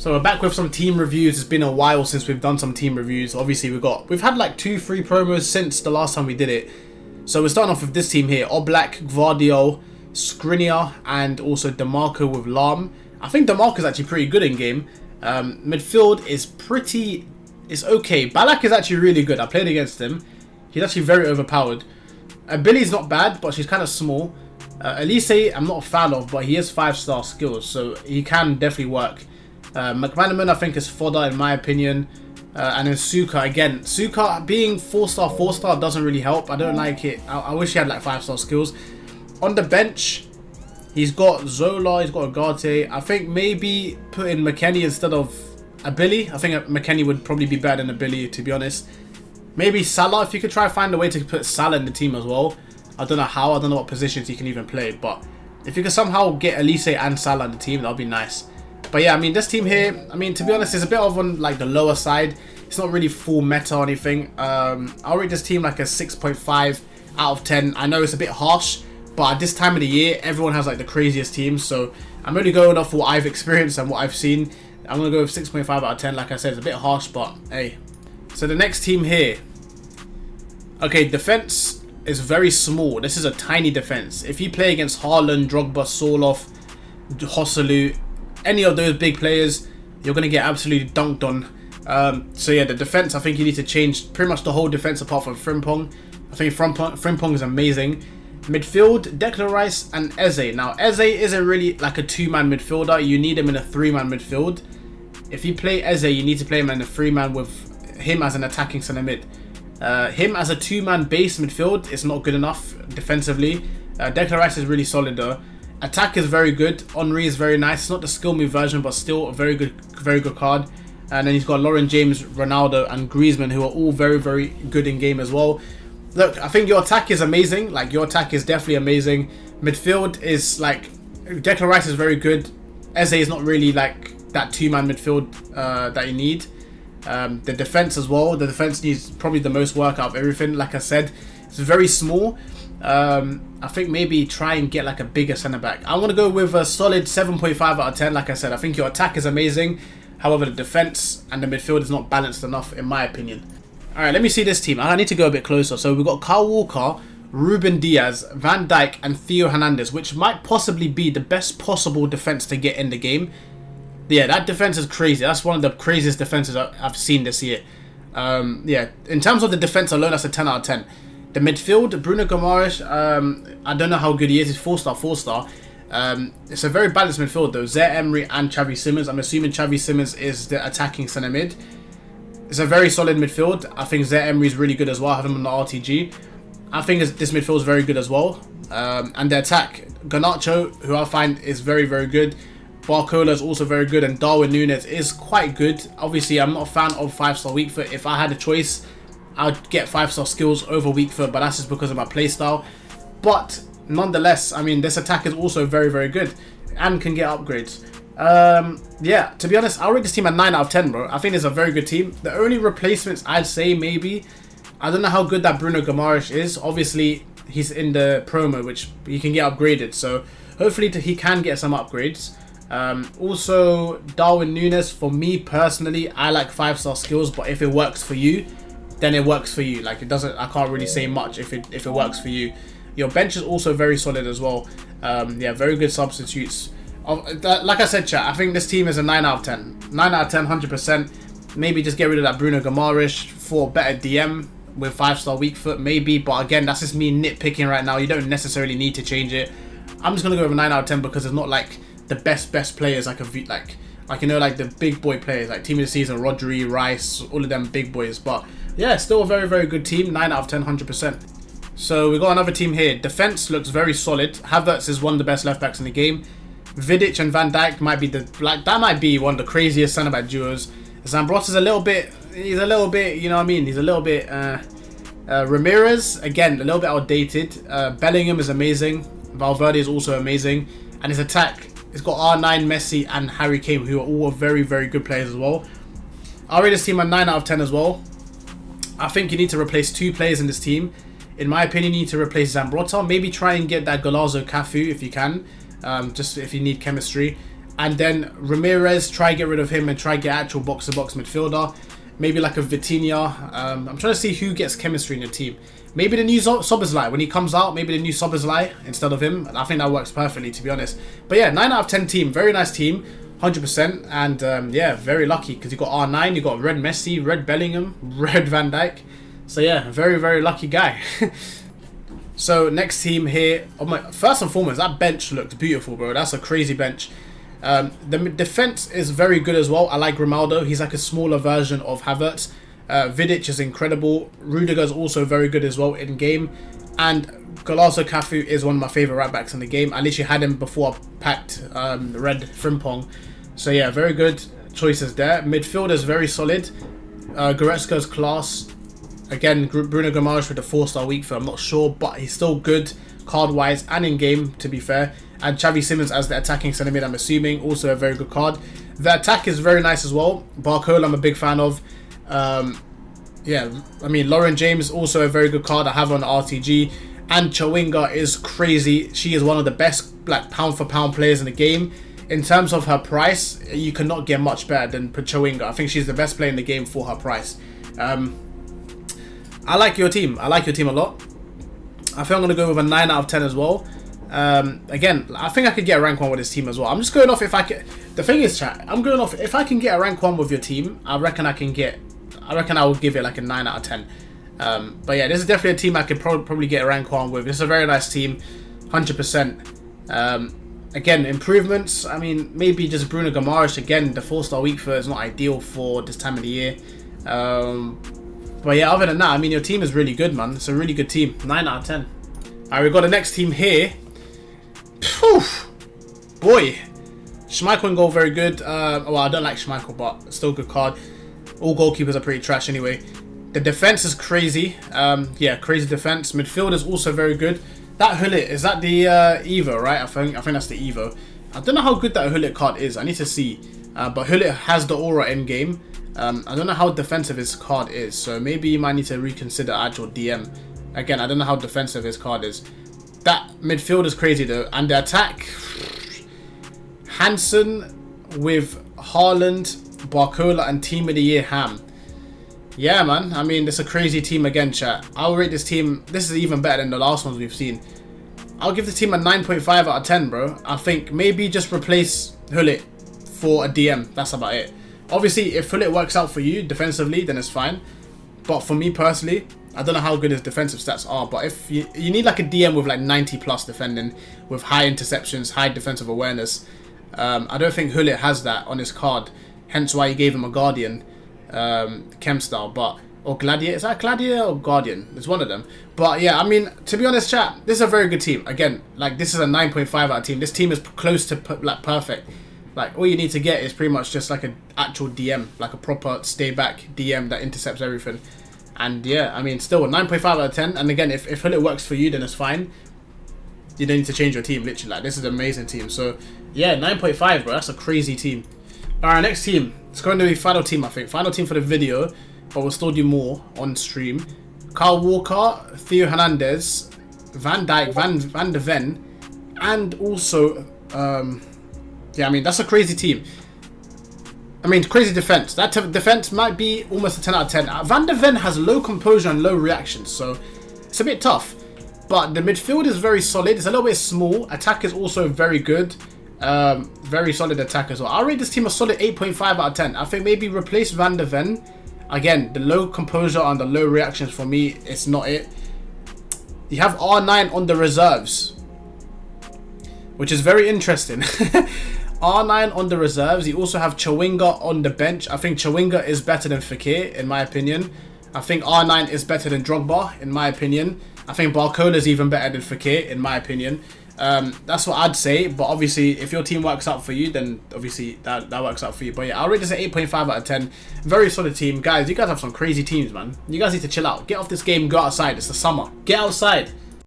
So we're back with some team reviews. It's been a while since we've done some team reviews. Obviously we've had like 2-3 promos since the last time we did it. So we're starting off with this team here. Oblak, Gvardiol, Skriniar, and also DeMarco with Lam. I think DeMarco is actually pretty good in game. Midfield is it's okay. Ballack is actually really good. I played against him. He's actually very overpowered. Billy's not bad, but she's kind of small. Elise, I'm not a fan of, but he has 5-star skills, so he can definitely work. McManaman, I think, is fodder in my opinion. And then Suka, again. Suka being 4-star doesn't really help. I don't like it. I wish he had like 5-star skills. On the bench, he's got Zola, he's got Agate. I think maybe put in McKennie instead of a Billy. I think McKennie would probably be better than a Billy, to be honest. Maybe Salah, if you could try and find a way to put Salah in the team as well. I don't know how, I don't know what positions he can even play, but if you could somehow get Elise and Salah in the team, that would be nice. But yeah, I mean, this team here, I mean, to be honest, it's a bit of on like the lower side. It's not really full meta or anything. I'll rate this team like a 6.5 out of 10. I know it's a bit harsh, but at this time of the year, everyone has like the craziest teams, so I'm only going off what I've experienced and what I've seen. I'm going to go with 6.5 out of 10. Like I said, it's a bit harsh, but hey. So the next team here. Okay, defense is very small. This is a tiny defense. If you play against Haaland, Drogba, Soloff, Hosselu, any of those big players, you're going to get absolutely dunked on. So yeah, the defense, I think you need to change pretty much the whole defense apart from Frimpong. I think Frimpong is amazing. Midfield, Declan Rice and Eze. Now, Eze isn't really like a 2-man midfielder. You need him in a 3-man midfield. If you play Eze, you need to play him in a 3-man with him as an attacking centre mid. Him as a 2-man base midfield is not good enough defensively. Declan Rice is really solid though. Attack is very good. Henry is very nice. It's not the skill move version, but still a very good card. And then he's got Lauren James, Ronaldo, and Griezmann, who are all very good in game as well. Look, I think your attack is amazing. Like, your attack is definitely amazing. Midfield is like, Declan Rice is very good. Eze is not really like that 2-man midfield that you need. The defense as well. The defense needs probably the most work out of everything. Like I said, it's very small. I think maybe try and get like a bigger centre back. I want to go with a solid 7.5 out of 10. Like I said, I think your attack is amazing. However, the defense and the midfield is not balanced enough, in my opinion. Alright, let me see this team. I need to go a bit closer. So we've got Kyle Walker, Ruben Diaz, Van Dijk, and Theo Hernandez, which might possibly be the best possible defense to get in the game. Yeah, that defense is crazy. That's one of the craziest defenses I've seen this year. Yeah, in terms of the defense alone, that's a 10 out of 10. The midfield, Bruno Guimaraes, I don't know how good he is. He's 4-star. It's a very balanced midfield though. Zaire Emery and Xavi Simons. I'm assuming Xavi Simons is the attacking centre mid. It's a very solid midfield. I think Zaire Emery is really good as well. I have him on the RTG. I think this midfield is very good as well. And the attack, Garnacho, who I find is very good. Barcola is also very good, and Darwin Núñez is quite good. Obviously, I'm not a fan of 5-star weak foot. If I had a choice, I would get 5-star skills over weak foot, but that's just because of my playstyle. But nonetheless, I mean, this attack is also very good and can get upgrades. Yeah, to be honest, I'll rate this team a 9 out of 10, bro. I think it's a very good team. The only replacements I'd say maybe, I don't know how good that Bruno Guimaraes is. Obviously, he's in the promo, which he can get upgraded. So hopefully he can get some upgrades. Also, Darwin Núñez, for me personally, I like 5-star skills, but if it works for you, then it works for you. Like, it doesn't, I can't really say much if it works for you. Your bench is also very solid as well. Yeah, very good substitutes. Like I said, chat, I think this team is a 9 out of 10. 9 out of 10, 100%. Maybe just get rid of that Bruno Guimaraes for better DM with 5-star weak foot, maybe. But again, that's just me nitpicking right now. You don't necessarily need to change it. I'm just going to go with a 9 out of 10 because it's not like the best players like you know, like the big boy players like team of the season, Rodri, Rice, all of them big boys. But yeah, still a very good team. 9 out of 10, 100%. So we got another team here. Defense looks very solid. Havertz is one of the best left backs in the game. Vidic and Van Dijk might be that might be one of the craziest centre back duos. Zambrotta's a little bit, you know what I mean? He's a little bit Ramirez, again, a little bit outdated. Bellingham is amazing. Valverde is also amazing. And his attack, it's got R9, Messi, and Harry Kane, who are all very good players as well. I'll rate this team a 9 out of 10 as well. I think you need to replace 2 players in this team. In my opinion, you need to replace Zambrotta. Maybe try and get that Golazo Cafu if you can. Just if you need chemistry. And then Ramirez, try get rid of him and try get actual box-to-box midfielder. Maybe like a Vitinha. I'm trying to see who gets chemistry in the team. Maybe the new Szoboszlai. When he comes out, maybe the new Szoboszlai instead of him. I think that works perfectly, to be honest. But yeah, 9 out of 10 team. Very nice team. 100%. And yeah, very lucky because you got R9, you got red Messi, red Bellingham, red Van Dijk. So yeah, very, very lucky guy. So next team here. Oh my! First and foremost, that bench looked beautiful, bro. That's a crazy bench. The defense is very good as well. I like Grimaldo. He's like a smaller version of Havertz. Vidic is incredible. Rudiger is also very good as well in game. And Golazo Cafu is one of my favourite right backs in the game. I literally had him before I packed red Frimpong. So yeah, very good choices there. Midfield is very solid. Goretzka's class. Again, Bruno Guimaraes with the 4-star week for I'm not sure, but he's still good card-wise and in-game, to be fair. And Xavi Simons as the attacking centre mid, I'm assuming, also a very good card. The attack is very nice as well. Barcola, I'm a big fan of. Yeah, I mean, Lauren James, also a very good card I have on RTG. And Chawinga is crazy. She is one of the best like pound-for-pound players in the game. In terms of her price, you cannot get much better than Chawinga. I think she's the best player in the game for her price. I like your team. I like your team a lot. I think I'm going to go with a 9 out of 10 as well. Again, I think I could get a rank 1 with this team as well. I'm just going off if I can. The thing is, chat, I'm going off if I can get a rank 1 with your team. I reckon I will give it like a 9 out of 10. But yeah, this is definitely a team I could probably get a rank 1 with. This is a very nice team, 100%. Again, improvements. I mean, maybe just Bruno Guimaraes again. The 4-star week for is not ideal for this time of the year. But yeah, other than that, I mean, your team is really good, man. It's a really good team. 9 out of 10. Alright, we've got the next team here. Poof. Boy. Schmeichel in goal, very good. Well, I don't like Schmeichel, but still a good card. All goalkeepers are pretty trash anyway. The defense is crazy. Yeah, crazy defense. Midfield is also very good. That Hullet, is that the Evo, right? I think that's the Evo. I don't know how good that Hullet card is. I need to see. But Hullet has the aura in game. I don't know how defensive his card is, so maybe you might need to reconsider actual DM. Again, I don't know how defensive his card is. That midfield is crazy though, and the attack, Hansen with Haaland, Barcola, and Team of the Year Ham. Yeah, man. I mean, it's a crazy team again, chat. I'll rate this team. This is even better than the last ones we've seen. I'll give the team a 9.5 out of 10, bro. I think maybe just replace Hullet for a DM. That's about it. Obviously, if Hullet works out for you defensively, then it's fine. But for me personally, I don't know how good his defensive stats are. But if you need like a DM with like 90 plus defending, with high interceptions, high defensive awareness, I don't think Hullet has that on his card. Hence why he gave him a Guardian Chem style. Or Gladiator. Is that Gladiator or Guardian? It's one of them. But yeah, I mean, to be honest, chat, this is a very good team. Again, like this is a 9.5 out of team. This team is close to like perfect. Like, all you need to get is pretty much just like an actual DM, like a proper stay back DM that intercepts everything. And yeah, I mean, still a 9.5 out of 10. And again, if Hullet works for you, then it's fine. You don't need to change your team, literally. Like, this is an amazing team. So yeah, 9.5, bro. That's a crazy team. Alright, next team. It's going to be final team, I think. Final team for the video, but we'll still do more on stream. Kyle Walker, Theo Hernandez, Van Dijk, Van de Ven, and also yeah, I mean, that's a crazy team. I mean, crazy defense. That defense might be almost a 10 out of 10. Van de Ven has low composure and low reactions, so it's a bit tough. But the midfield is very solid. It's a little bit small. Attack is also very good. Very solid attack as well. I'll rate this team a solid 8.5 out of 10. I think maybe replace Van de Ven. Again, the low composure and the low reactions for me, it's not it. You have R9 on the reserves, which is very interesting. R9 on the reserves. You also have Chawinga on the bench. I think Chawinga is better than Fekir, in my opinion. I think R9 is better than Drogba, in my opinion. I think Barcola is even better than Fekir, in my opinion. That's what I'd say. But obviously, if your team works out for you, then obviously that works out for you. But yeah, I'll rate this at 8.5 out of 10. Very solid team. Guys, you guys have some crazy teams, man. You guys need to chill out. Get off this game, go outside. It's the summer. Get outside.